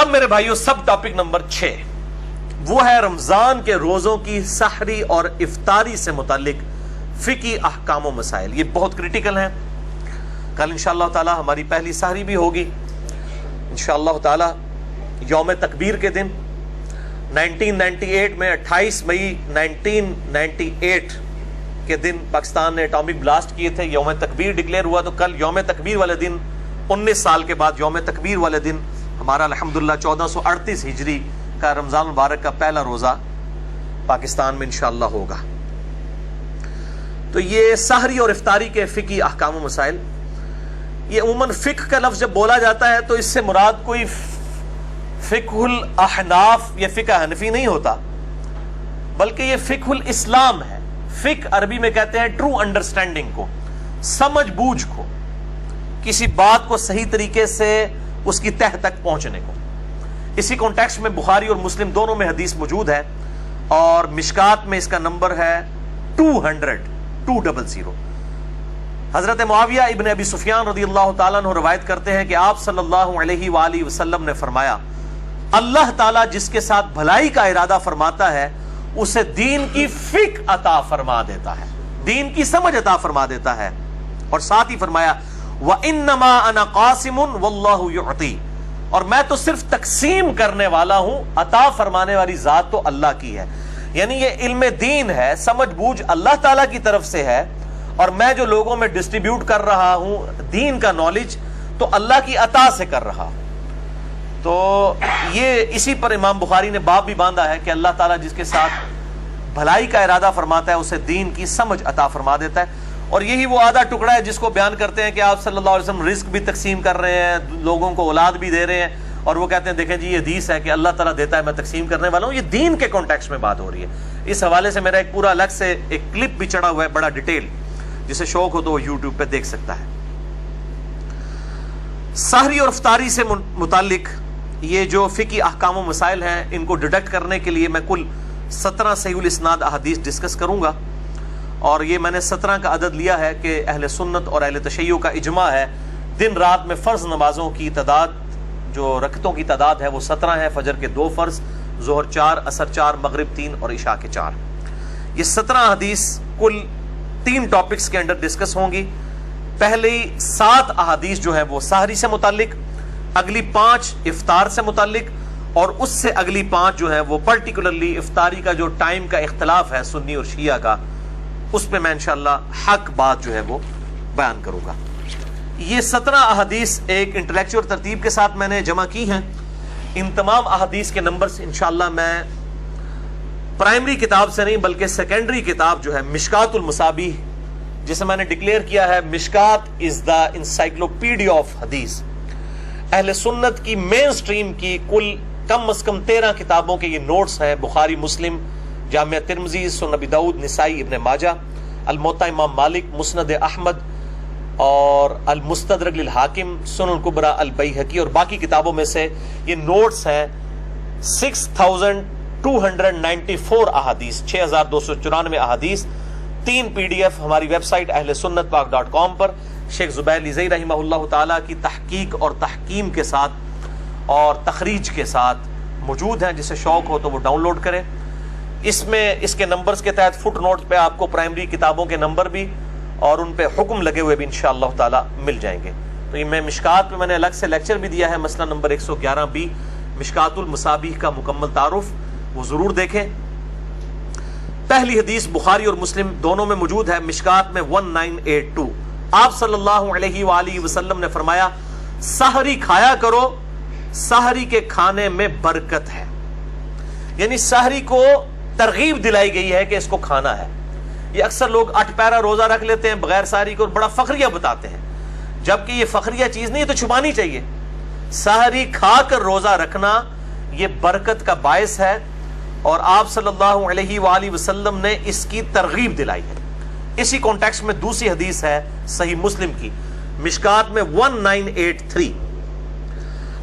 اب میرے بھائیوں سب ٹاپک نمبر 6 وہ ہے رمضان کے روزوں کی سحری اور افطاری سے متعلق فقہی احکام و مسائل. یہ بہت کریٹیکل ہیں. کل انشاءاللہ تعالی ہماری پہلی سحری بھی ہوگی انشاءاللہ تعالی یوم تکبیر کے دن 1998 میں 28 مئی 1998 کے دن پاکستان نے اٹامک بلاسٹ کیے تھے. یوم تکبیر ڈکلیئر ہوا تو کل یوم تکبیر والے دن 19 سال کے بعد یوم تکبیر والے دن ہمارا الحمدللہ 1438 ہجری کا رمضان مبارک کا پہلا روزہ پاکستان میں انشاءاللہ ہوگا. تو یہ سحری اور افطاری کے فقہی احکام و مسائل. یہ عموماً فقہ کا لفظ جب بولا جاتا ہے تو اس سے مراد کوئی فقہ الاحناف یا فقہ حنفی نہیں ہوتا، بلکہ یہ فقہ الاسلام ہے. فقہ عربی میں کہتے ہیں ٹرو انڈرسٹینڈنگ کو، سمجھ بوجھ کو، کسی بات کو صحیح طریقے سے اس کی تہ تک پہنچنے کو. اسی کانٹیکسٹ میں بخاری اور مسلم دونوں میں حدیث موجود ہے اور مشکات میں اس کا نمبر ہے 200. حضرت معاویہ ابن ابی سفیان رضی اللہ تعالیٰ عنہ روایت کرتے ہیں کہ آپ صلی اللہ علیہ وآلہ وسلم نے فرمایا، اللہ تعالیٰ جس کے ساتھ بھلائی کا ارادہ فرماتا ہے اسے دین کی فقہ عطا فرما دیتا ہے، دین کی سمجھ عطا فرما دیتا ہے. اور ساتھ ہی فرمایا وَإِنَّمَا أَنَا قَاسِمٌ وَاللَّهُ يُعْطِي، اور میں تو صرف تقسیم کرنے والا ہوں، عطا فرمانے والی ذات تو اللہ کی ہے. یعنی یہ علم دین ہے، سمجھ بوجھ اللہ تعالیٰ کی طرف سے ہے، اور میں جو لوگوں میں ڈسٹریبیوٹ کر رہا ہوں دین کا نالج تو اللہ کی عطا سے کر رہا ہوں. تو یہ اسی پر امام بخاری نے باب بھی باندھا ہے کہ اللہ تعالیٰ جس کے ساتھ بھلائی کا ارادہ فرماتا ہے اسے دین کی سمجھ عطا فرما دیتا ہے. اور یہی وہ آدھا ٹکڑا ہے جس کو بیان کرتے ہیں کہ آپ صلی اللہ علیہ وسلم رزق بھی تقسیم کر رہے ہیں، لوگوں کو اولاد بھی دے رہے ہیں، اور وہ کہتے ہیں دیکھیں جی یہ حدیث ہے کہ اللہ تعالیٰ دیتا ہے میں تقسیم کرنے والا ہوں. یہ دین کے کانٹیکسٹ میں بات ہو رہی ہے. اس حوالے سے میرا ایک پورا الگ سے ایک کلپ بھی چڑھا ہوا ہے بڑا ڈیٹیل، جسے شوق ہو تو وہ یوٹیوب پہ دیکھ سکتا ہے. سحری اور افطاری سے متعلق یہ جو فقہی احکام و مسائل ہیں ان کو ڈیڈکٹ کرنے کے لیے میں کل 17 صحیح الاسناد احادیث ڈسکس کروں گا. اور یہ میں نے 17 کا عدد لیا ہے کہ اہل سنت اور اہل تشیع کا اجماع ہے دن رات میں فرض نمازوں کی تعداد، جو رکعتوں کی تعداد ہے وہ 17 ہے. فجر کے 2 فرض، ظہر 4، عصر 4، مغرب 3 اور عشاء کے 4. یہ 17 حدیث کل 3 ٹاپکس کے اندر ڈسکس ہوں گی. پہلی 7 احادیث جو ہیں وہ سحری سے متعلق، اگلی 5 افطار سے متعلق، اور اس سے اگلی 5 جو ہیں وہ پرٹیکولرلی افطاری کا جو ٹائم کا اختلاف ہے سنی اور شیعہ کا، اس پہ میں انشاءاللہ حق بات جو ہے وہ بیان کروں گا. یہ 17 احادیث ایک انٹلیکچوئل ترتیب کے ساتھ میں نے جمع کی ہیں. ان تمام احادیث کے نمبرز انشاءاللہ میں پرائمری کتاب سے نہیں بلکہ سیکنڈری کتاب جو ہے مشکات المصابیح، جسے میں نے ڈکلیئر کیا ہے مشکات از دا انسائکلوپیڈیا آف حدیث، اہل سنت کی مین سٹریم کی کل کم از کم 13 کتابوں کے یہ نوٹس ہیں. بخاری، مسلم، جامعہ ترمذی، سنن ابی داؤد، نسائی، ابن ماجہ، الموطا امام مالک، مسند احمد اور المستدرک للحاکم، سنن الکبری البیہقی، اور باقی کتابوں میں سے یہ نوٹس ہیں 6294 احادیث، 6294 احادیث. 3 PDF ہماری ویب سائٹ اہل سنت پاک .com پر شیخ زبیر لیزئی رحمہ اللہ تعالیٰ کی تحقیق اور تحکیم کے ساتھ اور تخریج کے ساتھ موجود ہیں. جسے شوق ہو تو وہ ڈاؤن لوڈ کریں. اس میں اس کے نمبرز کے تحت فٹ نوٹ پہ آپ کو پرائمری کتابوں کے نمبر بھی اور ان پہ حکم لگے ہوئے بھی انشاءاللہ تعالی مل جائیں گے. تو یہ میں مشکات میں نے الگ سے لیکچر بھی دیا ہے، مسئلہ نمبر 111B مشکات المصابیح کا مکمل تعارف، وہ ضرور دیکھیں. پہلی حدیث بخاری اور مسلم دونوں میں موجود ہے، مشکات میں 1982. آپ صلی اللہ علیہ وآلہ وسلم نے فرمایا سحری کھایا کرو، سحری کے کھانے میں برکت ہے. یعنی سحری کو ترغیب دلائی گئی ہے کہ اس کو کھانا ہے. یہ اکثر لوگ 8 پیرا روزہ رکھ لیتے ہیں بغیر سحری کو اور بڑا فخریہ بتاتے ہیں، جبکہ یہ فخریہ چیز نہیں ہے، تو چھپانی چاہیے. سحری کھا کر روزہ رکھنا یہ برکت کا باعث ہے، اور آپ صلی اللہ علیہ وآلہ وسلم نے اس کی ترغیب دلائی ہے. اسی کانٹیکسٹ میں دوسری حدیث ہے صحیح مسلم کی مشکات میں 1983.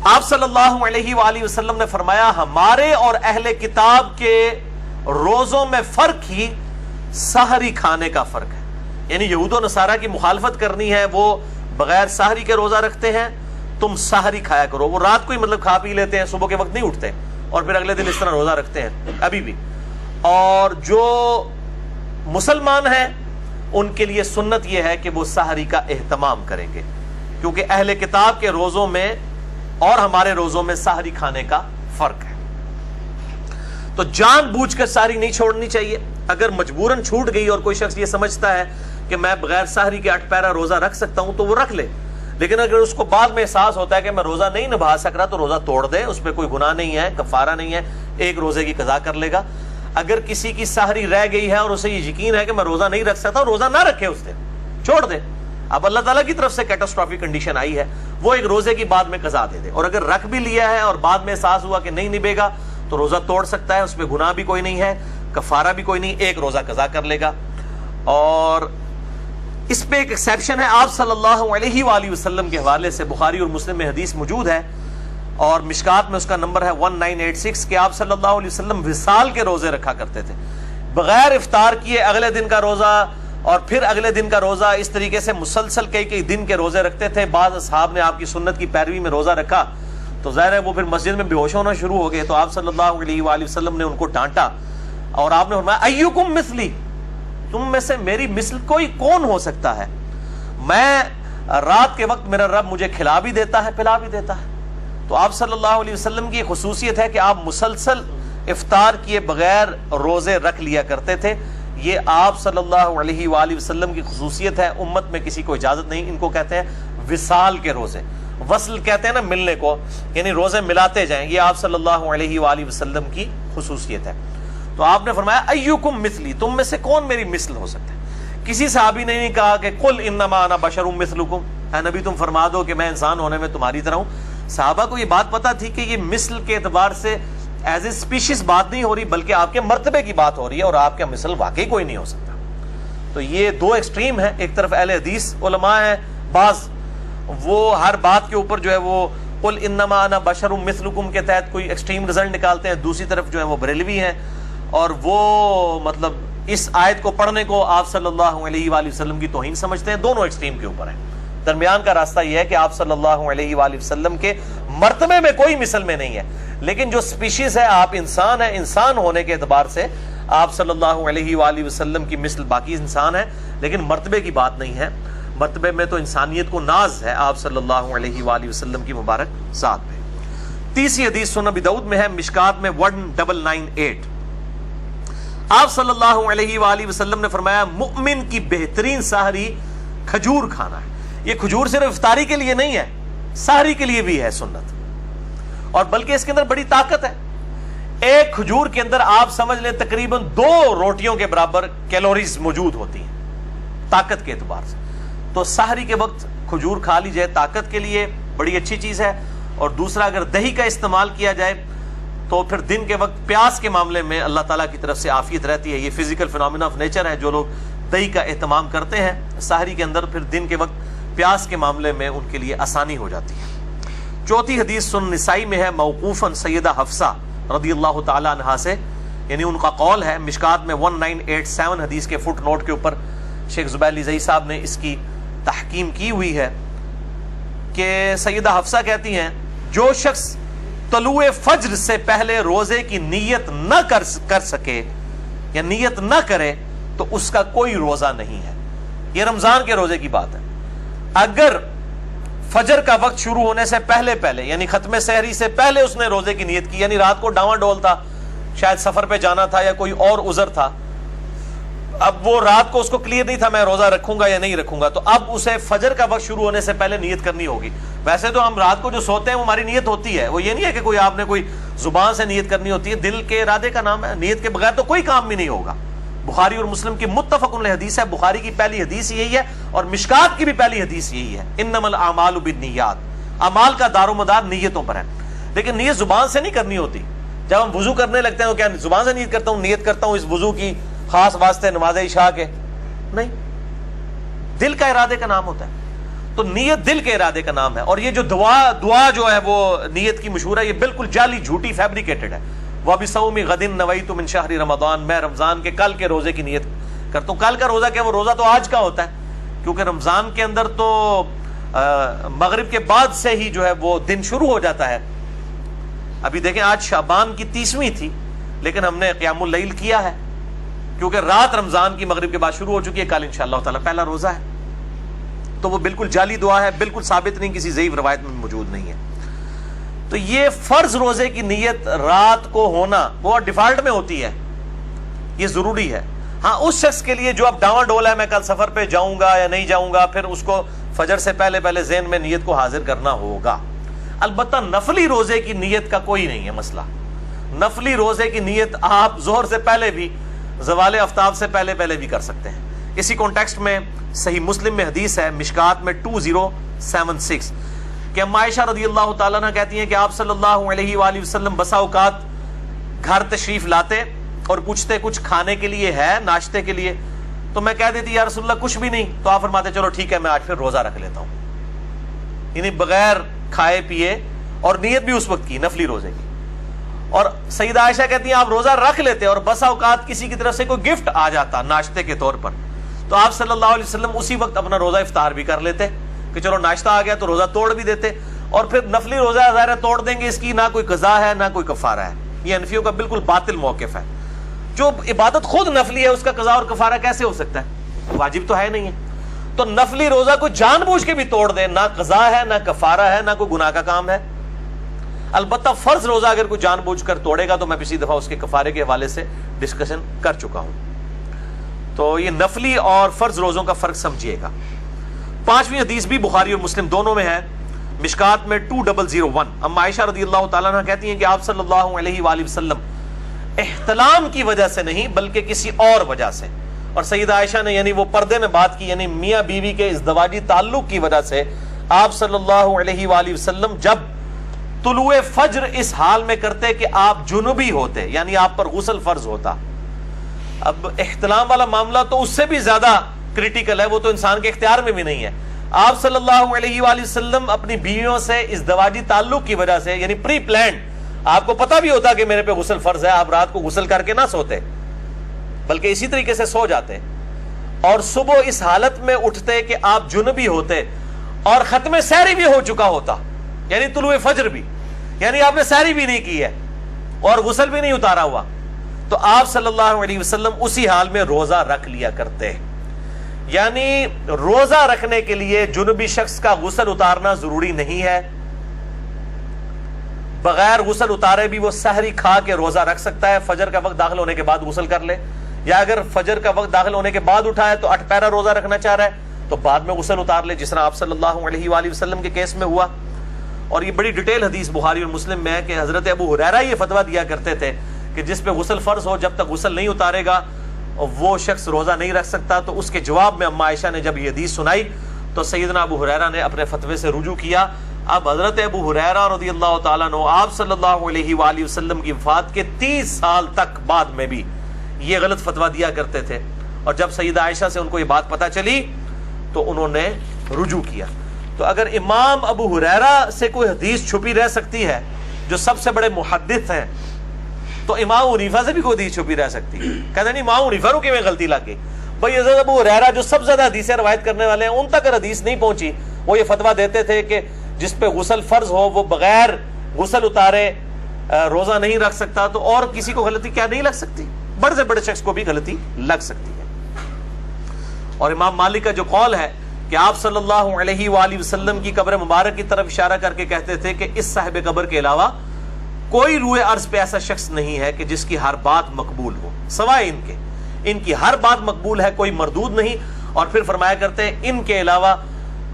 آپ صلی اللہ علیہ وآلہ وسلم نے فرمایا ہمارے اور اہل کتاب کے روزوں میں فرق ہی سحری کھانے کا فرق ہے. یعنی یہود و نصارہ کی مخالفت کرنی ہے، وہ بغیر سحری کے روزہ رکھتے ہیں، تم سحری کھایا کرو. وہ رات کو ہی مطلب کھا پی لیتے ہیں, صبح کے وقت نہیں اٹھتے اور پھر اگلے دن اس طرح روزہ رکھتے ہیں ابھی بھی. اور جو مسلمان ہیں ان کے لیے سنت یہ ہے کہ وہ سحری کا اہتمام کریں گے, کیونکہ اہل کتاب کے روزوں میں اور ہمارے روزوں میں سحری کھانے کا فرق ہے. تو جان بوجھ کر سحری نہیں چھوڑنی چاہیے. اگر مجبوراً چھوٹ گئی اور کوئی شخص یہ سمجھتا ہے کہ میں بغیر سحری کے 8 پیرا روزہ رکھ سکتا ہوں تو وہ رکھ لے, لیکن اگر اس کو بعد میں احساس ہوتا ہے کہ میں روزہ نہیں نبھا سک رہا تو روزہ توڑ دے, اس پہ کوئی گناہ نہیں ہے, کفارہ نہیں ہے, ایک روزے کی قضا کر لے گا. اگر کسی کی سحری رہ گئی ہے اور اسے یہ یقین ہے کہ میں روزہ نہیں رکھ سکتا, روزہ نہ رکھے, اس دن چھوڑ دے. اب اللہ تعالیٰ کی طرف سے کیٹاسٹرافک کنڈیشن آئی ہے, وہ ایک روزے کی بعد میں قضا دے دے. اور اگر رکھ بھی لیا ہے اور بعد میں احساس ہوا کہ نہیں نبھے گا تو روزہ توڑ سکتا ہے, اس پہ گناہ بھی کوئی نہیں ہے, کفارہ بھی کوئی نہیں, ایک روزہ قضا کر لے گا. اور اس پہ ایک ایکسیپشن ہے, آپ صلی اللہ علیہ وآلہ وسلم کے حوالے سے بخاری اور مسلم میں حدیث موجود ہے اور مشکات میں اس کا نمبر ہے 1986 کہ آپ صلی اللہ علیہ وسلم وصال کے روزے رکھا کرتے تھے, بغیر افطار کیے اگلے دن کا روزہ اور پھر اگلے دن کا روزہ, اس طریقے سے مسلسل کئی دن کے روزے رکھتے تھے. بعض اصحاب نے آپ کی سنت کی پیروی میں روزہ رکھا تو ظاہر ہے وہ پھر مسجد میں بے ہوش ہونا شروع ہو گئے, تو آپ صلی اللہ علیہ وآلہ وسلم نے ان کو ڈانٹا اور آپ نے فرمایا ایکم مثلی, تم میں سے میری مثل کوئی کون ہو سکتا ہے, میں رات کے وقت میرا رب مجھے کھلا بھی دیتا ہے پلا بھی دیتا ہے. تو آپ صلی اللہ علیہ وسلم کی خصوصیت ہے کہ آپ مسلسل افطار کیے بغیر روزے رکھ لیا کرتے تھے. یہ آپ صلی اللہ علیہ وآلہ وسلم کی خصوصیت ہے, امت میں کسی کو اجازت نہیں. ان کو کہتے ہیں وصال کے روزے, وصل کہتے ہیں نا ملنے کو, یعنی روزے ملاتے جائیں, یہ آپ صلی اللہ علیہ وآلہ وسلم کی خصوصیت ہے. تو آپ نے فرمایا ایکم مثلی, تم میں سے کون میری مثل ہو سکتا ہے. کسی صحابی نے نہیں کہا کہ قل انما انا بشر مثلکم, اے نبی تم فرما دو کہ میں انسان ہونے میں تمہاری طرح ہوں. صحابہ کو یہ بات پتا تھی کہ یہ مثل کے اعتبار سے ایز اے اسپیشیز بات نہیں ہو رہی, بلکہ آپ کے مرتبے کی بات ہو رہی ہے, اور آپ کا مثل واقعی کوئی نہیں ہو سکتا. تو یہ دو ایکسٹریم ہیں, ایک طرف اہل حدیث علماء ہیں, بعض وہ ہر بات کے اوپر جو ہے وہ قل انما انا بشر مثلکم کے تحت کوئی ایکسٹریم رزلٹ نکالتے ہیں, دوسری طرف جو ہے وہ بریلوی ہیں اور وہ مطلب اس آیت کو پڑھنے کو آپ صلی اللہ علیہ وآلہ وسلم کی توہین سمجھتے ہیں. دونوں ایکسٹریم کے اوپر ہیں. درمیان کا راستہ یہ ہے کہ آپ صلی اللہ علیہ وآلہ وسلم کے مرتبے میں کوئی مثل میں نہیں ہے, لیکن جو سپیشیز ہے آپ انسان ہیں, انسان ہونے کے اعتبار سے آپ صلی اللہ علیہ وآلہ وسلم کی مثل باقی انسان ہے, لیکن مرتبے کی بات نہیں ہے. مرتبے میں تو انسانیت کو ناز ہے آپ صلی اللہ علیہ وآلہ وسلم کی مبارک ذات پہ. تیسری حدیث سنن ابی داؤد میں ہے, مشکات میں 1998, آپ صلی اللہ علیہ وآلہ وسلم نے فرمایا مؤمن کی بہترین سحری کھجور کھانا ہے. یہ کھجور صرف افطاری کے لیے نہیں ہے, سحری کے لیے بھی ہے سنت, اور بلکہ اس کے اندر بڑی طاقت ہے. ایک کھجور کے اندر آپ سمجھ لیں تقریباً 2 روٹیوں کے برابر کیلوریز موجود ہوتی ہیں طاقت کے اعتبار سے. تو سحری کے وقت کھجور کھا لی جائے طاقت کے لیے بڑی اچھی چیز ہے. اور دوسرا اگر دہی کا استعمال کیا جائے تو پھر دن کے وقت پیاس کے معاملے میں اللہ تعالیٰ کی طرف سے عافیت رہتی ہے. یہ فزیکل فینومینا آف نیچر ہے, جو لوگ دہی کا اہتمام کرتے ہیں سحری کے اندر, پھر دن کے وقت پیاس کے معاملے میں ان کے لیے آسانی ہو جاتی ہے. چوتھی حدیث سنن نسائی میں ہے موقوفاً سیدہ حفصہ رضی اللہ تعالی عنہا سے, یعنی ان کا قول ہے. مشکات میں 1987 حدیث کے فٹ نوٹ کے اوپر شیخ زبیر زئی صاحب نے اس کی تحکیم کی ہوئی ہے کہ سیدہ حفصہ کہتی ہیں جو شخص طلوع فجر سے پہلے روزے کی نیت نہ کر سکے یا نیت نہ کرے تو اس کا کوئی روزہ نہیں ہے. یہ رمضان کے روزے کی بات ہے. اگر فجر کا وقت شروع ہونے سے پہلے یعنی ختم سحری سے پہلے اس نے روزے کی نیت کی, یعنی رات کو ڈاواں ڈول تھا, شاید سفر پہ جانا تھا یا کوئی اور عذر تھا, اب وہ رات کو اس کو کلیئر نہیں تھا میں روزہ رکھوں گا یا نہیں رکھوں گا, تو اب اسے فجر کا وقت شروع ہونے سے پہلے نیت کرنی ہوگی. ویسے تو ہم رات کو جو سوتے ہیں وہ ہماری نیت ہوتی ہے, وہ یہ نہیں ہے کہ کوئی آپ نے کوئی زبان سے نیت کرنی ہوتی ہے, دل کے ارادے کا نام ہے. نیت کے بغیر تو کوئی کام بھی نہیں ہوگا. بخاری اور مسلم کی متفق علیہ حدیث ہے, بخاری کی پہلی حدیث یہی ہے اور مشکات کی بھی پہلی حدیث یہی ہے, انما الاعمال بالنیات, اعمال کا دار و مدار نیتوں پر ہے. لیکن نیت زبان سے نہیں کرنی ہوتی. جب ہم وضو کرنے لگتے ہیں تو کیا زبان سے نیت کرتا ہوں, نیت کرتا ہوں اس وضو کی خاص واسطے نماز عشاء کے, نہیں, دل کا ارادے کا نام ہوتا ہے. تو نیت دل کے ارادے کا نام ہے. اور یہ جو دعا جو ہے وہ نیت کی مشہور ہے, یہ بالکل جعلی جھوٹی فیبریکیٹڈ ہے. وَبِصَوْمِ غَدٍ نَوَيْتُ مِنْ شَهْرِ رمضان, میں رمضان کے کل کے روزے کی نیت کرتا ہوں. کل کا روزہ کیا, وہ روزہ تو آج کا ہوتا ہے, کیونکہ رمضان کے اندر تو مغرب کے بعد سے ہی جو ہے وہ دن شروع ہو جاتا ہے. ابھی دیکھیں آج شعبان کی 30ویں تھی لیکن ہم نے قیام اللیل کیا ہے کیونکہ رات رمضان کی مغرب کے بعد شروع ہو چکی ہے. کل انشاءاللہ تعالی پہلا روزہ ہے. تو وہ بالکل جعلی دعا ہے, بالکل ثابت نہیں, کسی ضعیف روایت میں موجود نہیں ہے. تو یہ فرض روزے کی نیت رات کو ہونا وہ ڈیفالٹ میں ہوتی ہے, یہ ضروری ہے. ہاں اس شخص کے لیے جو اب ڈاواں ڈول ہے میں کل سفر پہ جاؤں گا یا نہیں جاؤں گا, پھر اس کو فجر سے پہلے ذہن میں نیت کو حاضر کرنا ہوگا. البتہ نفلی روزے کی نیت کا کوئی نہیں ہے مسئلہ. نفلی روزے کی نیت آپ ظہر سے پہلے بھی, زوال آفتاب سے پہلے بھی کر سکتے ہیں. اسی کانٹیکسٹ میں صحیح مسلم میں حدیث ہے مشکات میں 2076 کہ اما عائشہ رضی اللہ تعالیٰ عنہ کہتی ہیں کہ آپ صلی اللہ علیہ وآلہ وسلم بسا اوقات گھر تشریف لاتے اور پوچھتے کچھ کھانے کے لیے ہے, ناشتے کے لیے, تو میں کہہ دیتی یا رسول اللہ کچھ بھی نہیں. تو آپ فرماتے چلو ٹھیک ہے میں آج پھر روزہ رکھ لیتا ہوں, یعنی بغیر کھائے پیے, اور نیت بھی اس وقت کی نفلی روزے کی. اور سیدہ عائشہ کہتی ہیں آپ روزہ رکھ لیتے اور بسا اوقات کسی کی طرف سے کوئی گفٹ آ جاتا ناشتے کے طور پر, تو آپ صلی اللہ علیہ وسلم اسی وقت اپنا روزہ افطار بھی کر لیتے کہ چلو ناشتہ آ گیا تو روزہ توڑ بھی دیتے, اور پھر نفلی روزہ ظاہر توڑ دیں گے, اس کی نہ کوئی قضا ہے نہ کوئی کفارہ ہے. یہ حنفیوں کا بالکل باطل موقف ہے. جو عبادت خود نفلی ہے اس کا قضا اور کفارہ کیسے ہو سکتا ہے؟ واجب تو ہے نہیں ہے. تو نفلی روزہ کو جان بوجھ کے بھی توڑ دے, نہ قضا ہے نہ کفارہ ہے نہ کوئی گناہ کا کام ہے. البتہ فرض روزہ اگر کوئی جان بوجھ کر توڑے گا تو میں پچھلی دفعہ اس کے کفارے کے حوالے سے ڈسکشن کر چکا ہوں. تو یہ نفلی اور فرض روزوں کا فرق سمجھیے گا. 5ویں حدیث بھی بخاری اور مسلم دونوں میں ہے, مشکات میں 2001. اما عائشہ رضی اللہ تعالیٰ عنہ کہتی ہیں کہ آپ صلی اللہ علیہ وآلہ وسلم احتلام کی وجہ سے نہیں بلکہ کسی اور وجہ سے, اور سیدہ عائشہ نے یعنی وہ پردے میں بات کی, یعنی میاں بیوی کے ازدواجی تعلق کی وجہ سے آپ صلی اللہ علیہ وآلہ وسلم جب طلوع فجر اس حال میں کرتے کہ آپ جنوبی ہوتے, یعنی آپ پر غسل فرض ہوتا. اب احتلام والا معاملہ تو اس سے بھی زیادہ کریٹیکل ہے, وہ تو انسان کے اختیار میں بھی نہیں ہے. آپ صلی اللہ علیہ وآلہ وسلم اپنی بیویوں سے ازدواجی تعلق کی وجہ سے, یعنی پری پلانڈ, آپ کو پتہ بھی ہوتا کہ میرے پہ غسل فرض ہے, آپ رات کو غسل کر کے نہ سوتے بلکہ اسی طریقے سے سو جاتے, اور صبح اس حالت میں اٹھتے کہ آپ جنوبی ہوتے اور ختم سحری بھی ہو چکا ہوتا, یعنی طلوع فجر بھی, یعنی آپ نے سحری بھی نہیں کی ہے اور غسل بھی نہیں اتارا ہوا, تو آپ صلی اللہ علیہ وسلم اسی حال میں روزہ رکھ لیا کرتے. یعنی روزہ رکھنے کے لیے جنوبی شخص کا غسل اتارنا ضروری نہیں ہے, بغیر غسل اتارے بھی وہ سحری کھا کے روزہ رکھ سکتا ہے. فجر کا وقت داخل ہونے کے بعد غسل کر لے, یا اگر فجر کا وقت داخل ہونے کے بعد اٹھا ہے تو 8 پہرا روزہ رکھنا چاہ رہا ہے تو بعد میں غسل اتار لے, جس طرح آپ صلی اللہ علیہ وآلہ وسلم کے کیس میں ہوا. اور یہ بڑی ڈیٹیل حدیث بخاری اور مسلم میں ہے کہ حضرت ابو ہریرہ یہ فتویٰ دیا کرتے تھے کہ جس پہ غسل فرض ہو جب تک غسل نہیں اتارے گا وہ شخص روزہ نہیں رکھ سکتا. تو اس کے جواب میں اما عائشہ نے جب یہ حدیث سنائی تو سیدنا ابو ہریرہ نے اپنے فتوے سے رجوع کیا. اب حضرت ابو ہریرہ رضی اللہ تعالیٰ عنہ آپ صلی اللہ علیہ وآلہ وسلم کی وفات کے 30 سال تک بعد میں بھی یہ غلط فتویٰ دیا کرتے تھے, اور جب سیدہ عائشہ سے ان کو یہ بات پتہ چلی تو انہوں نے رجوع کیا. تو اگر امام ابو ہریرہ سے کوئی حدیث چھپی رہ سکتی ہے جو سب سے بڑے محدث ہیں, تو امام حنیفہ سے بھی کوئی حدیث چھپی رہ سکتی ہے. کہتے نہیں امام حنیفہ کو کیوں غلطی لگ گئی بھائی, حضرت ابو ہریرہ جو سب سے زیادہ حدیثیں روایت کرنے والے ہیں ان تک حدیث نہیں پہنچی. وہ یہ فتویٰ دیتے تھے کہ جس پہ غسل فرض ہو وہ بغیر غسل اتارے روزہ نہیں رکھ سکتا, تو اور کسی کو غلطی کیا نہیں لگ سکتی, بڑے سے بڑے شخص کو بھی غلطی لگ سکتی ہے. اور امام مالک کا جو قول ہے کہ آپ صلی اللہ علیہ وآلہ وسلم کی قبر مبارک کی طرف اشارہ کر کے کہتے تھے کہ اس صاحب قبر کے علاوہ کوئی روئے عرض پہ ایسا شخص نہیں ہے کہ جس کی ہر بات مقبول ہو, سوائے ان کی ہر بات مقبول ہے, کوئی مردود نہیں. اور پھر فرمایا کرتے ہیں ان کے علاوہ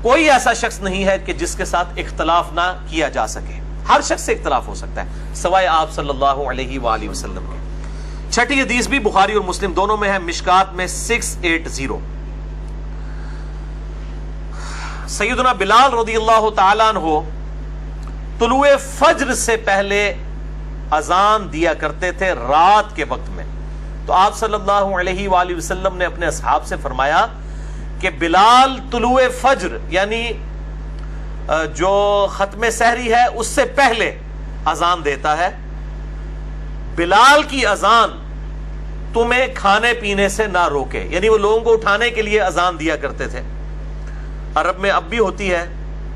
کوئی ایسا شخص نہیں ہے کہ جس کے ساتھ اختلاف نہ کیا جا سکے, ہر شخص سے اختلاف ہو سکتا ہے سوائے آپ صلی اللہ علیہ وآلہ وسلم کے. 6ٹھی حدیث بھی بخاری اور مسلم دونوں میں ہے, مشکات میں 680. سیدنا بلال رضی اللہ تعالیٰ عنہ طلوع فجر سے پہلے اذان دیا کرتے تھے رات کے وقت میں. تو آپ صلی اللہ علیہ وآلہ وسلم نے اپنے اصحاب سے فرمایا کہ بلال طلوع فجر یعنی جو ختم سحری ہے اس سے پہلے اذان دیتا ہے. بلال کی اذان تمہیں کھانے پینے سے نہ روکے, یعنی وہ لوگوں کو اٹھانے کے لیے اذان دیا کرتے تھے. عرب میں اب بھی ہوتی ہے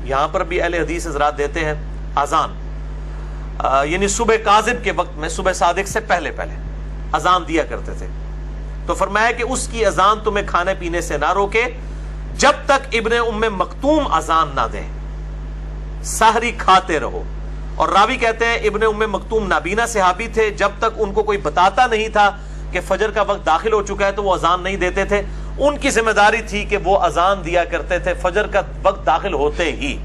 یہاں پر بھی اہل حدیث حضرات دیتے ہیں اذان، یعنی صبح کاذب کے وقت میں، صبح صادق سے پہلے اذان دیا کرتے تھے. تو فرمایا کہ اس کی اذان تمہیں کھانے پینے سے نہ روکے جب تک ابن ام مکتوم اذان نہ دیں، سحری کھاتے رہو. اور راوی کہتے ہیں ابن ام مکتوم نابینا صحابی تھے، جب تک ان کو کوئی بتاتا نہیں تھا کہ فجر کا وقت داخل ہو چکا ہے تو وہ اذان نہیں دیتے تھے. ان کی ذمہ داری تھی کہ وہ اذان دیا کرتے تھے فجر کا وقت داخل ہوتے ہی،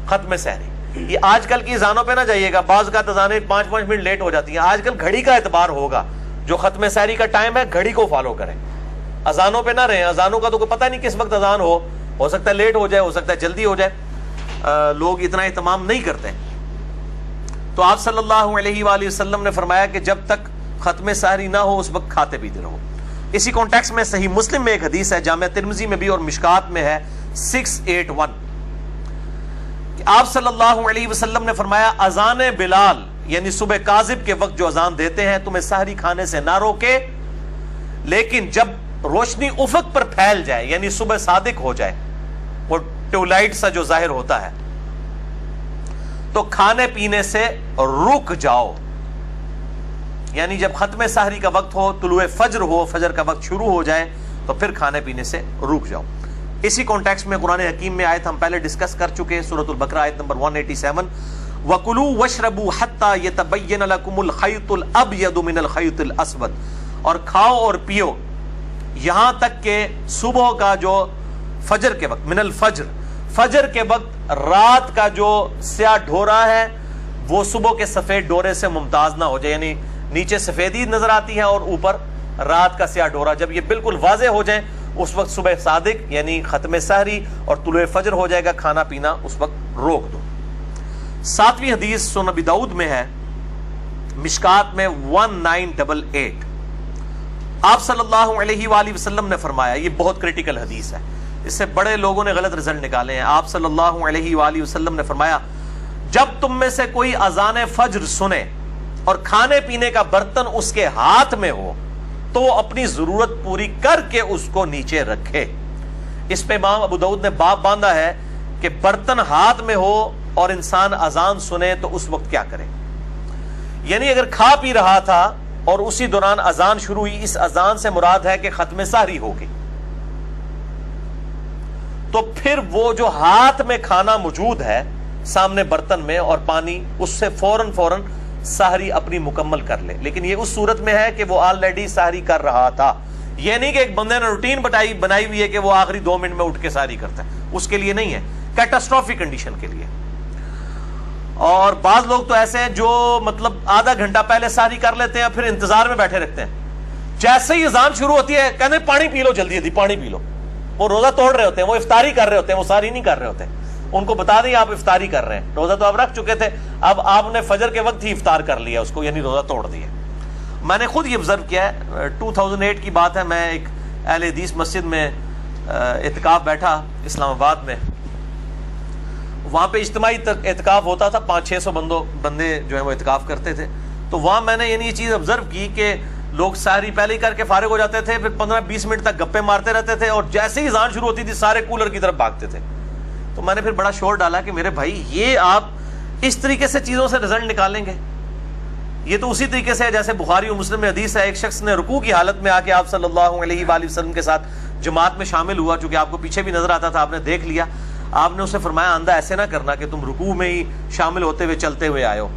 ختم سحری. یہ آج کل کی اذانوں پہ نہ جائیے گا، بعض کا اذانیں 5 منٹ لیٹ ہو جاتی ہیں. آج کل گھڑی کا اعتبار ہوگا، جو ختم سحری کا ٹائم ہے گھڑی کو فالو کریں، اذانوں پہ نہ رہیں. اذانوں کا تو کوئی پتہ نہیں کس وقت اذان ہو سکتا ہے لیٹ ہو جائے، ہو سکتا ہے جلدی ہو جائے، لوگ اتنا اہتمام نہیں کرتے. تو آپ صلی اللہ علیہ وآلہ وسلم نے فرمایا کہ جب تک ختم سحری نہ ہو اس وقت کھاتے پیتے رہو. اسی کانٹیکس میں صحیح مسلم میں ایک حدیث ہے، جامع ترمذی میں بھی اور مشکات میں ہے 681، کہ آپ صلی اللہ علیہ وسلم نے فرمایا اذان بلال یعنی صبح کاذب کے وقت جو اذان دیتے ہیں تمہیں سحری کھانے سے نہ روکے، لیکن جب روشنی افق پر پھیل جائے یعنی صبح صادق ہو جائے، وہ ٹیولائٹ سا جو ظاہر ہوتا ہے، تو کھانے پینے سے رک جاؤ. یعنی جب ختم سحری کا وقت ہو، طلوع فجر ہو، فجر کا وقت شروع ہو جائے تو پھر کھانے پینے سے رک جاؤ. اسی کانٹیکس میں قرآن حکیم میں آیت ہم پہلے ڈسکس کر چکے، سورۃ البقرہ آیت نمبر 187، وَكُلُوا وَاشْرَبُوا حَتَّى يَتَبَيَّنَ لَكُمُ الْخَيْطُ الْأَبْيَضُ مِنَ الْخَيْطِ الْأَسْوَدِ، اور کھاؤ اور پیو یہاں تک کہ صبح کا جو فجر کے وقت، من الفجر، فجر کے وقت رات کا جو سیاہ ڈھورا ہے وہ صبح کے سفید ڈورے سے ممتاز نہ ہو جائے، یعنی نیچے سفیدی نظر آتی ہے اور اوپر رات کا سیاہ ڈورا. جب یہ بالکل واضح ہو جائے اس وقت صبح صادق یعنی ختم سحری اور طلوع فجر ہو جائے گا، کھانا پینا اس وقت روک دو. 7ویں حدیث سنن ابی داؤد میں ہے، مشکات میں 1988، آپ صلی اللہ علیہ وآلہ وسلم نے فرمایا، یہ بہت کریٹیکل حدیث ہے، اس سے بڑے لوگوں نے غلط رزلٹ نکالے ہیں. آپ صلی اللہ علیہ وآلہ وسلم نے فرمایا جب تم میں سے کوئی اذان فجر سنے اور کھانے پینے کا برتن اس کے ہاتھ میں ہو تو وہ اپنی ضرورت پوری کر کے اس کو نیچے رکھے. اس پہ امام ابو داؤد نے باب باندھا ہے کہ برتن ہاتھ میں ہو اور انسان اذان سنے تو اس وقت کیا کرے. یعنی اگر کھا پی رہا تھا اور اسی دوران اذان شروع ہوئی، اس اذان سے مراد ہے کہ ختم سحری ہوگی، تو پھر وہ جو ہاتھ میں کھانا موجود ہے سامنے برتن میں اور پانی، اس سے فوراً سحری اپنی مکمل کر لے. لیکن یہ اس صورت میں ہے کہ وہ آلریڈی سحری کر رہا تھا، یہ نہیں کہ ایک بندے نے روٹین بنائی ہوئی ہے کہ وہ آخری 2 منٹ میں اٹھ کے سحری کرتا ہے، اس کے لیے نہیں ہے، کیٹاسٹروفک کنڈیشن کے لیے. اور بعض لوگ تو ایسے ہیں جو مطلب آدھا گھنٹہ پہلے سحری کر لیتے ہیں پھر انتظار میں بیٹھے رہتے ہیں، جیسے ہی اذان شروع ہوتی ہے کہتے ہیں پانی پی لو، جلدی پانی پی لو. وہ روزہ توڑ رہے ہوتے ہیں، وہ افطاری کر رہے ہوتے ہیں، وہ سحری نہیں کر رہے ہوتے. ان کو بتا دیں آپ افطاری کر رہے ہیں، روزہ تو آپ رکھ چکے تھے، اب آپ نے فجر کے وقت ہی افطار کر لیا اس کو، یعنی روزہ توڑ دیا. میں نے خود یہ آبزرو کیا ہے، 2008 کی بات ہے، میں ایک اہل حدیث مسجد میں اعتکاف بیٹھا اسلام آباد میں. وہاں پہ اجتماعی اعتکاف ہوتا تھا، 500-600 بندے جو ہیں وہ اعتکاف کرتے تھے. تو وہاں میں نے یعنی یہ چیز آبزرو کی کہ لوگ سحری پہلے ہی کر کے فارغ ہو جاتے تھے، پھر 15-20 منٹ تک گپے مارتے رہتے تھے، اور جیسے ہی اذان شروع ہوتی تھی سارے کولر کی طرف بھاگتے تھے. تو میں نے پھر بڑا شور ڈالا کہ میرے بھائی یہ آپ اس طریقے سے چیزوں سے رزلٹ نکالیں گے؟ یہ تو اسی طریقے سے جیسے بخاری و مسلم میں حدیث ہے، ایک شخص نے رکوع کی حالت میں آ کے آپ صلی اللہ علیہ وآلہ وسلم کے ساتھ جماعت میں شامل ہوا، چونکہ آپ کو پیچھے بھی نظر آتا تھا، آپ نے دیکھ لیا. آپ نے اسے فرمایا آندہ ایسے نہ کرنا کہ تم رکوع میں ہی شامل ہوتے ہوئے چلتے ہوئے آئے ہو.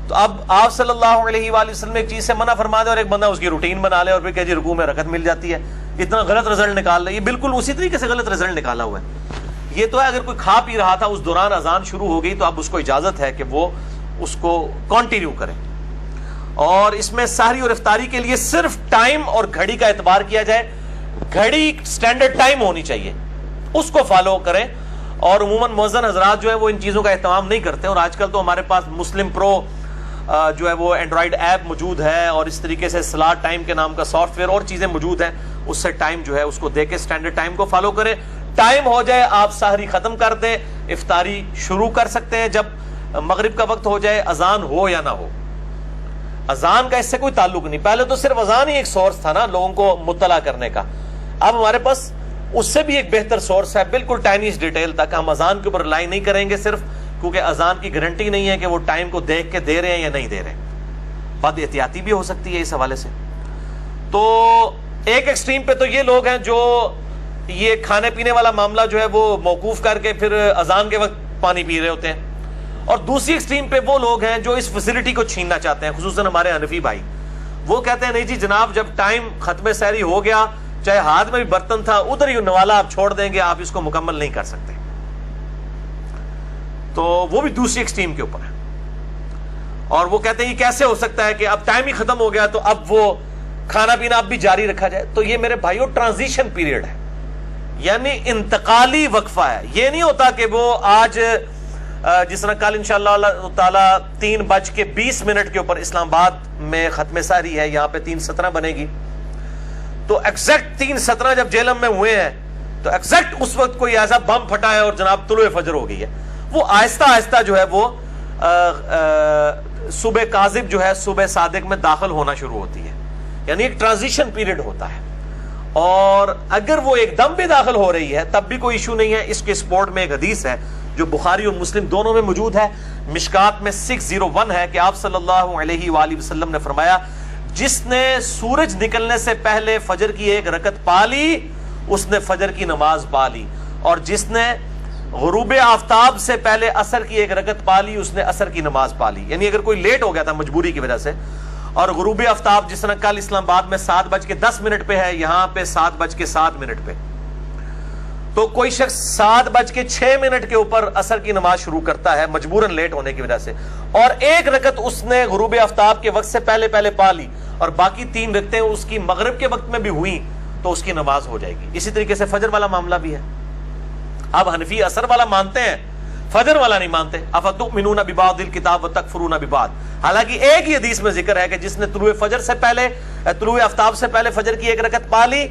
تو اب آپ صلی اللہ علیہ وآلہ وسلم ایک چیز سے منع فرما دے اور ایک بندہ اس کی روٹین بنا لے اور پھر کہ جی رکوع میں رکعت مل جاتی ہے، اتنا غلط رزلٹ نکال لے. یہ بالکل اسی طریقے سے غلط رزلٹ نکالا ہوا ہے. یہ تو ہے اگر کوئی کھا پی رہا تھا اس دوران اذان شروع ہو گئی تو اب اس کو اجازت ہے کہ وہ اس کو کنٹینیو کرے. اور اس میں سحری اور افطاری کے لیے صرف ٹائم اور گھڑی کا اعتبار کیا جائے، گھڑی سٹینڈرڈ ٹائم ہونی چاہیے، اس کو فالو کریں. اور عموماً مؤذن حضرات جو ہے وہ ان چیزوں کا اہتمام نہیں کرتے. اور آج کل تو ہمارے پاس مسلم پرو جو ہے وہ اینڈرائڈ ایپ موجود ہے اور اس طریقے سے سلاٹ ٹائم کے نام کا سافٹ ویئر اور چیزیں موجود ہیں، اس سے ٹائم جو ہے اس کو دے کے سٹینڈرڈ ٹائم کو فالو کریں. ٹائم ہو جائے آپ سحری ختم کر دیں، افطاری شروع کر سکتے ہیں جب مغرب کا وقت ہو جائے، اذان ہو یا نہ ہو. اذان کا اس سے کوئی تعلق نہیں. پہلے تو صرف اذان ہی ایک سورس تھا نا لوگوں کو مطلع کرنے کا. اب ہمارے پاس اس سے بھی ایک بہتر سورس ہے بالکل ٹائنیز ڈیٹیل تک. ہم اذان کے اوپر ریلائی نہیں کریں گے صرف, کیونکہ اذان کی گارنٹی نہیں ہے کہ وہ ٹائم کو دیکھ کے دے رہے ہیں یا نہیں دے رہے, بد احتیاطی بھی ہو سکتی ہے اس حوالے سے. تو ایک ایکسٹریم پہ تو یہ لوگ ہیں جو یہ کھانے پینے والا معاملہ جو ہے وہ موقوف کر کے پھر اذان کے وقت پانی پی رہے ہوتے ہیں, اور دوسری ایکسٹریم پہ وہ لوگ ہیں جو اس فیسلٹی کو چھیننا چاہتے ہیں, خصوصاً ہمارے حنفی بھائی. وہ کہتے ہیں نہیں جی جناب, جب ٹائم ختم سحری ہو گیا, چاہے ہاتھ میں بھی برتن تھا, ادھر ہی نوالا آپ چھوڑ دیں گے, آپ اس کو مکمل نہیں کر سکتے. تو وہ بھی دوسری ایکسٹریم کے اوپر ہے, اور وہ کہتے ہیں یہ کیسے ہو سکتا ہے کہ اب ٹائم ہی ختم ہو گیا تو اب وہ کھانا پینا اب بھی جاری رکھا جائے. تو یہ میرے بھائیوں ٹرانزیشن پیریڈ ہے, یعنی انتقالی وقفہ ہے. یہ نہیں ہوتا کہ وہ آج جس طرح کل انشاءاللہ تعالی 3:20 کے اوپر اسلام آباد میں ختم سحری ہے, یہاں پہ 3:17 بنے گی, تو ایگزیکٹ 3:17 جب جہلم میں ہوئے ہیں تو ایگزیکٹ اس وقت کوئی ایسا بم پھٹا ہے اور جناب طلوع فجر ہو گئی ہے. وہ آہستہ آہستہ جو ہے وہ صبح کاذب جو ہے صبح صادق میں داخل ہونا شروع ہوتی ہے, یعنی ایک ٹرانزیشن پیریڈ ہوتا ہے. اور اگر وہ ایک دم بھی داخل ہو رہی ہے تب بھی کوئی ایشو نہیں ہے. اس کے سپورٹ میں ایک حدیث ہے جو بخاری اور مسلم دونوں میں موجود ہے, مشکات میں 601 ہے کہ آپ صلی اللہ علیہ وآلہ وسلم نے فرمایا, جس نے سورج نکلنے سے پہلے فجر کی ایک رکعت پا لی اس نے فجر کی نماز پا لی, اور جس نے غروب آفتاب سے پہلے عصر کی ایک رکعت پا لی اس نے عصر کی نماز پا لی. یعنی اگر کوئی لیٹ ہو گیا تھا مجبوری کی وجہ سے, اور غروب آفتاب جس طرح کل اسلام آباد میں 7:10 پہ ہے, یہاں پہ 7:07 پہ, تو کوئی شخص 7:06 کے اوپر عصر کی نماز شروع کرتا ہے مجبوراً لیٹ ہونے کی وجہ سے, اور ایک رکعت اس نے غروب آفتاب کے وقت سے پہلے پا لی, اور باقی 3 رکعتیں اس کی مغرب کے وقت میں بھی ہوئی تو اس کی نماز ہو جائے گی. اسی طریقے سے فجر والا معاملہ بھی ہے. اب حنفی عصر والا مانتے ہیں, فجر والا نہیں مانتے. افتؤمنون ببعض الکتاب وتکفرون ببعض. حالانکہ ایک ہی حدیث میں ذکر ہے کہ جس نے طلوع فجر سے پہلے, طلوع آفتاب سے پہلے فجر کی ایک رکعت پا لی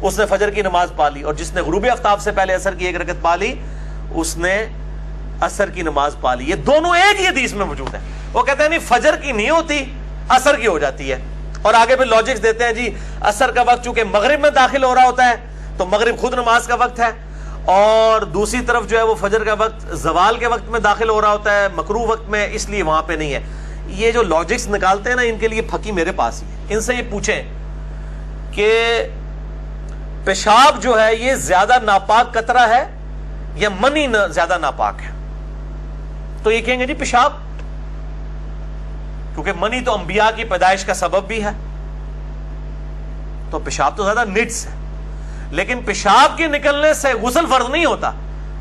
اس نے فجر کی نماز پا لی, اور جس نے غروب آفتاب سے پہلے عصر کی ایک رکعت پا لی اس نے عصر کی نماز پا لی. یہ دونوں ایک ہی حدیث میں موجود ہیں. وہ کہتے ہیں نہیں فجر کی نہیں ہوتی, عصر کی ہو جاتی ہے, اور آگے پھر لاجکس دیتے ہیں جی عصر کا وقت چونکہ مغرب میں داخل ہو رہا ہوتا ہے تو مغرب خود نماز کا وقت ہے, اور دوسری طرف جو ہے وہ فجر کا وقت زوال کے وقت میں داخل ہو رہا ہوتا ہے, مکروہ وقت میں, اس لیے وہاں پہ نہیں ہے. یہ جو لاجکس نکالتے ہیں نا, ان کے لیے پھکی میرے پاس ہی ہے. ان سے یہ پوچھیں کہ پیشاب جو ہے یہ زیادہ ناپاک قطرہ ہے یا منی زیادہ ناپاک ہے, تو یہ کہیں گے جی پیشاب, کیونکہ منی تو انبیاء کی پیدائش کا سبب بھی ہے, تو پیشاب تو زیادہ نجس ہے. لیکن پیشاب کے نکلنے سے غسل فرض نہیں ہوتا,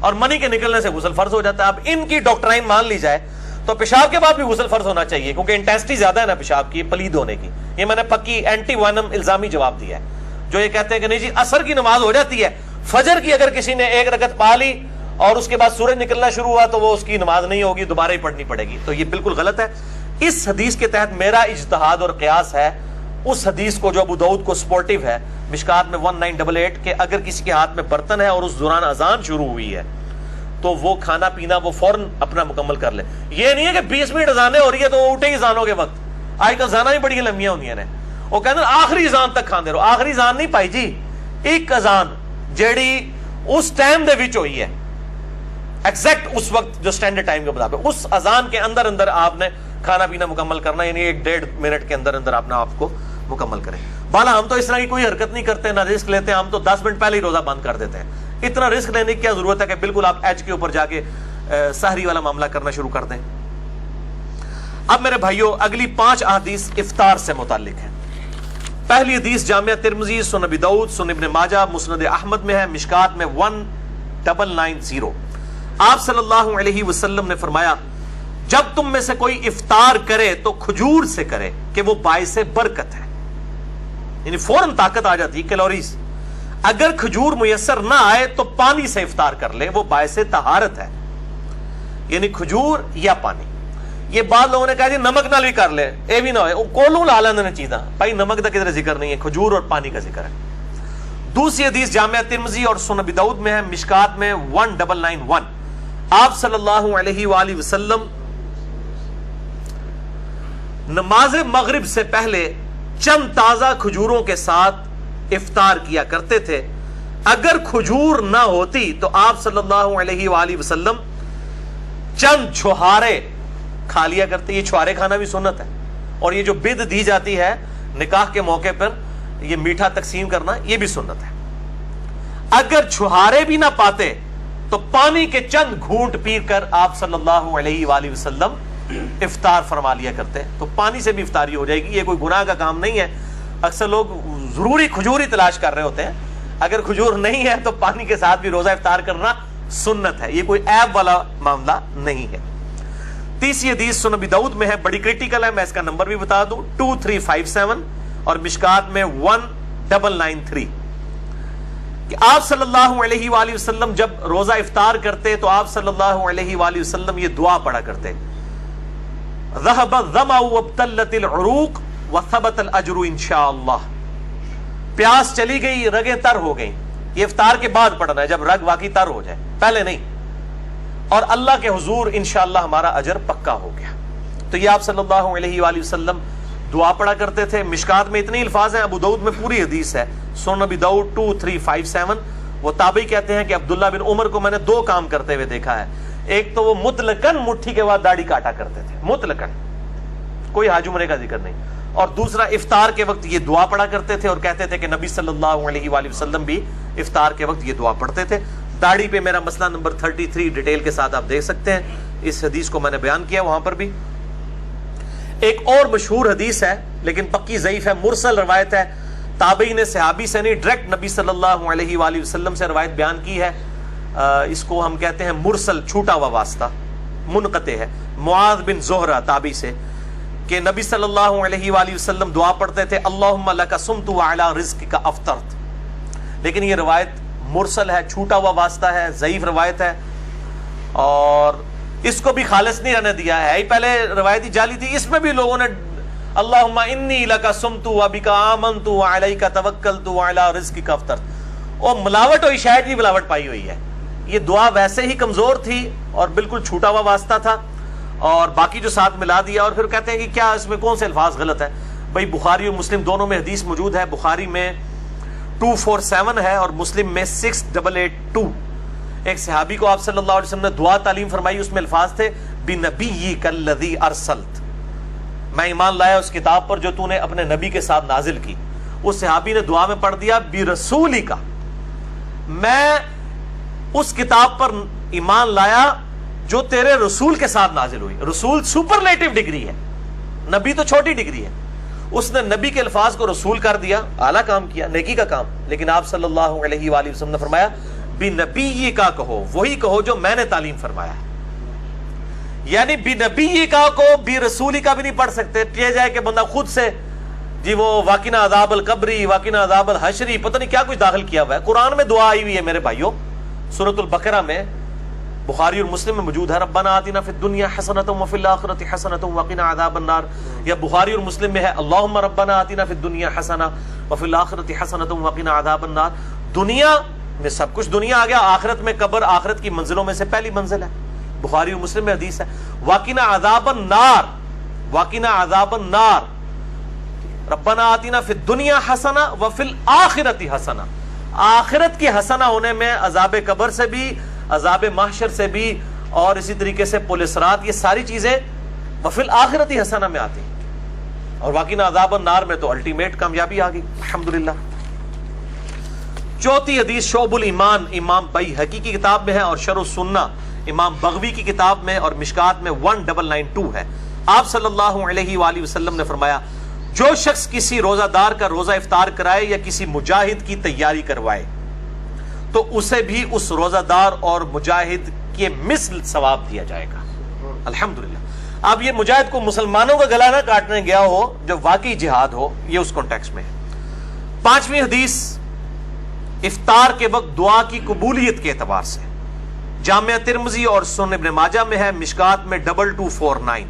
اور منی کے نکلنے سے غسل فرض ہو جاتا ہے. اب ان کی ڈاکٹرائن مان لی جائے تو پیشاب کے بعد بھی غسل فرض ہونا چاہیے, کیونکہ انٹینسٹی زیادہ ہے نا پیشاب کی پلید ہونے کی. یہ میں نے پکی اینٹی وینم الزامی جواب دیا ہے. جو یہ کہتے ہیں کہ نہیں جی عصر کی نماز ہو جاتی ہے, فجر کی اگر کسی نے ایک رکعت پا لی اور اس کے بعد سورج نکلنا شروع ہوا تو وہ اس کی نماز نہیں ہوگی, دوبارہ ہی پڑھنی پڑے گی, تو یہ بالکل غلط ہے. اس حدیث کے تحت میرا اجتہاد اور قیاس ہے اس حدیث کو جو ابو داؤد کو سپورٹیو ہے مشکات میں 1988 کہ اگر کسی کے ہاتھ میں برتن ہے اور اس دوران اذان شروع ہوئی ہے تو وہ کھانا پینا وہ فوراً اپنا مکمل کر لے. یہ نہیں ہے کہ 20 منٹ اذانیں ہو رہی ہے تو وہ اٹھے ہی اذانوں کے وقت. آج کل اذانیں بھی بڑی لمبیاں ہوندیاں نے, وہ کہتے ہیں آخری اذان تک کھاندے رہو. آخری اذان نہیں پائی جی, ایک اذان جیڑی اس ٹائم دے وچ ہوئی ہے, ایگزیکٹ اس وقت جو سٹینڈرڈ ٹائم کے مطابق, اس اذان کے اندر اندر آپ نے کھانا پینا مکمل کرنا, یعنی 1-1.5 منٹ کے اندر اندر اپنا آپ کو مکمل کریں. بالا ہم تو اس طرح کی کوئی حرکت نہیں کرتے, نہ رسک لیتے ہیں, ہم تو 10 منٹ پہلے ہی روزہ بند کر دیتے ہیں. اتنا رسک لینے کی کیا ضرورت ہے کہ بالکل آپ ایج کے اوپر جا کے سحری والا معاملہ کرنا شروع کر دیں. اب میرے بھائیوں اگلی 5 احادیث افطار سے متعلق ہیں. پہلی حدیث جامعہ ترمذی, سنن ابی داؤد, سنن ابن ماجہ, مسند احمد میں ہے, مشکات میں 1990. آپ صلی اللہ علیہ وسلم نے فرمایا جب تم میں سے کوئی افطار کرے تو کھجور سے کرے کہ وہ باعث برکت ہے, یعنی فوراً طاقت آ جاتی ہے, کیلوریز. اگر کھجور میسر نہ آئے تو پانی سے افطار کر لے, وہ باعث طہارت ہے, یعنی کھجور یا پانی. یہ بعض لوگوں نے کہا جی نمک نال بھی کر لے, اے بھی نہ ہوئے, کولوں لا لیندے چیزاں. بھائی نمک دا کدھر ذکر نہیں ہے, کھجور اور پانی کا ذکر ہے. دوسری حدیث جامعہ ترمذی اور سنن ابی داؤد میں ہے, مشکات میں 1991. آپ صلی اللہ علیہ وآلہ وسلم نماز مغرب سے پہلے چند تازہ کھجوروں کے ساتھ افطار کیا کرتے تھے. اگر کھجور نہ ہوتی تو آپ صلی اللہ علیہ وآلہ وسلم چند چھہارے کھا لیا کرتے. یہ چھہارے کھانا بھی سنت ہے, اور یہ جو بد دی جاتی ہے نکاح کے موقع پر یہ میٹھا تقسیم کرنا, یہ بھی سنت ہے. اگر چھہارے بھی نہ پاتے تو پانی کے چند گھونٹ پی کر آپ صلی اللہ علیہ وآلہ وسلم افطار فرما لیا کرتے. تو پانی سے بھی افطاری ہو جائے گی, یہ کوئی گناہ کا کام نہیں ہے. اکثر لوگ ضروری کھجور ہی تلاش کر رہے ہوتے ہیں, اگر کھجور نہیں ہے تو پانی کے ساتھ بھی روزہ افطار کرنا سنت ہے, یہ کوئی عیب والا معاملہ نہیں ہے. تیسری حدیث سنن ابی داؤد میں ہے, بڑی کریٹیکل ہے, میں اس کا نمبر بھی بتا دوں 2357 اور مشکات میں 1993 کہ آپ صلی اللہ علیہ وآلہ وسلم جب روزہ افطار کرتے تو آپ صلی اللہ علیہ وآلہ وسلم یہ دعا پڑھا کرتے, ذهب الظمأ وابتلت العروق وثبت الاجر انشاءاللہ. پیاس چلی گئی, رگیں تر ہو گئیں. یہ افطار کے بعد پڑھنا ہے جب رگ واقعی تر ہو جائے, پہلے نہیں. اور اللہ کے حضور انشاءاللہ ہمارا اجر پکا ہو گیا. تو یہ آپ صلی اللہ علیہ وآلہ وسلم دعا پڑھا کرتے تھے. مشکات میں اتنے الفاظ ہیں, ابو داؤد میں پوری حدیث ہے, سنن ابی داؤد 2357. وہ تابعی کہتے ہیں کہ عبداللہ بن عمر کو میں نے دو کام کرتے ہوئے دیکھا ہے. ایک تو وہ مطلقاً مٹھی کے بعد داڑھی کاٹا کرتے تھے, مطلقاً, کوئی حج عمرے کا ذکر نہیں. اور دوسرا افطار کے وقت یہ دعا پڑھا کرتے تھے, اور کہتے تھے کہ نبی صلی اللہ علیہ وآلہ وسلم بھی افطار کے وقت یہ دعا پڑھتے تھے. داڑھی پہ میرا مسئلہ نمبر 33 ڈیٹیل کے ساتھ آپ دیکھ سکتے ہیں, اس حدیث کو میں نے بیان کیا وہاں پر بھی. ایک اور مشہور حدیث ہے لیکن پکی ضعیف ہے, مرسل روایت ہے, تابعی نے صحابی سے نہیں ڈائریکٹ نبی صلی اللہ علیہ وآلہ وسلم سے روایت بیان کی ہے. اس کو ہم کہتے ہیں مرسل, چھوٹا ہوا واسطہ, منقطع ہے. معاذ بن زہرہ تابعی سے کہ نبی صلی اللہ علیہ وآلہ وسلم دعا پڑھتے تھے اللہم لک صمت وعلی رزقک افطرت. لیکن یہ روایت مرسل ہے, چھوٹا ہوا واسطہ ہے, ضعیف روایت ہے, اور اس کو بھی خالص نہیں رہنے دیا ہے. پہلے روایت ہی جعلی تھی, اس میں بھی لوگوں نے اللہم انی لک صمت وبک آمنت وعلیک توکلت وعلی رزقک افطرت, اور ملاوٹ ہوئی, شاید بھی ملاوٹ پائی ہوئی ہے. یہ دعا ویسے ہی کمزور تھی اور بالکل چھوٹا ہوا واسطہ تھا, اور باقی جو ساتھ ملا دیا, اور پھر کہتے ہیں کہ کیا اس میں کون سے الفاظ غلط ہے. بھائی بخاری اور مسلم دونوں میں حدیث موجود ہے, بخاری میں 247 ہے اور مسلم میں 6882. ایک صحابی کو آپ صلی اللہ علیہ وسلم نے دعا تعلیم فرمائی, اس میں الفاظ تھے بنبیک الذی ارسلت, میں ایمان لایا اس کتاب پر جو تو نے اپنے نبی کے ساتھ نازل کی. اس صحابی نے دعا میں پڑھ دیا برسولک, میں اس کتاب پر ایمان لایا جو تیرے رسول کے ساتھ نازل ہوئی. رسول سپرلیٹو ڈگری ہے, نبی تو چھوٹی ڈگری ہے. اس نے نبی کے الفاظ کو رسول کر دیا, اعلیٰ کام کیا, نیکی کا کام. لیکن آپ صلی اللہ علیہ وآلہ وسلم نے فرمایا بنبی کا کہو, وہی کہو جو میں نے تعلیم فرمایا ہے. یعنی بنبی کا کو بی رسولی کا بھی نہیں پڑھ سکتے. یہ جائے کہ بندہ خود سے جی وہ واقعنا عذاب القبری, واقعنا عذاب الحشری, پتہ نہیں کیا کچھ داخل کیا ہوا ہے. قرآن میں دعا آئی ہوئی ہے میرے بھائیوں, سورۃ البقرہ میں, بخاری اور مسلم میں موجود ہے, ربنا آتنا فی الدنیا حسنۃ وفی الآخرۃ حسنۃ وقنا عذاب النار. یا بخاری اور مسلم میں ہے اللہم ربنا آتنا فی الدنیا حسنہ وفی الآخرۃ حسنۃ وقنا عذاب النار. دنیا میں سب کچھ دنیا آ گیا, آخرت میں قبر آخرت کی منزلوں میں سے پہلی منزل ہے. بخاری اور مسلم میں حدیث ہے وقنا عذاب النار, وقنا عذاب النار, ربنا آتنا فی الدنیا حسنہ وفی الآخرۃ حسنہ. آخرت کی حسنہ ہونے میں عذاب قبر سے بھی, عذاب محشر سے بھی, اور اسی طریقے سے پل صراط, یہ ساری چیزیں وفی الآخرۃ حسنہ میں آتی ہیں. اور واقعی عذاب النار میں تو الٹیمیٹ کامیابی آ گئی الحمدللہ. چوتھی حدیث شعب الایمان امام بیہقی کی کتاب میں ہے, اور شرح السنہ امام بغوی کی کتاب میں, اور مشکات میں 1992 ہے. آپ صلی اللہ علیہ وآلہ وسلم نے فرمایا جو شخص کسی روزہ دار کا روزہ افطار کرائے یا کسی مجاہد کی تیاری کروائے تو اسے بھی اس روزہ دار اور مجاہد کے مثل ثواب دیا جائے گا الحمدللہ. اب یہ مجاہد کو مسلمانوں کا گلا نہ کاٹنے گیا ہو جو واقعی جہاد ہو, یہ اس کانٹیکسٹ میں ہے. پانچویں حدیث افطار کے وقت دعا کی قبولیت کے اعتبار سے جامعہ ترمذی اور سنن ابن ماجہ میں ہے, مشکات میں 2249.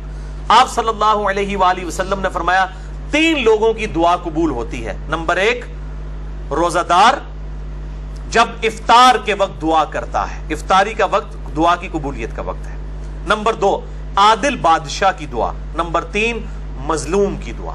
آپ صلی اللہ علیہ وآلہ وسلم نے فرمایا 3 لوگوں کی دعا قبول ہوتی ہے. نمبر 1 روزہ دار جب افطار کے وقت دعا کرتا ہے, افطاری کا وقت دعا کی قبولیت کا وقت ہے. نمبر 2 عادل بادشاہ کی دعا. نمبر 3 مظلوم کی دعا.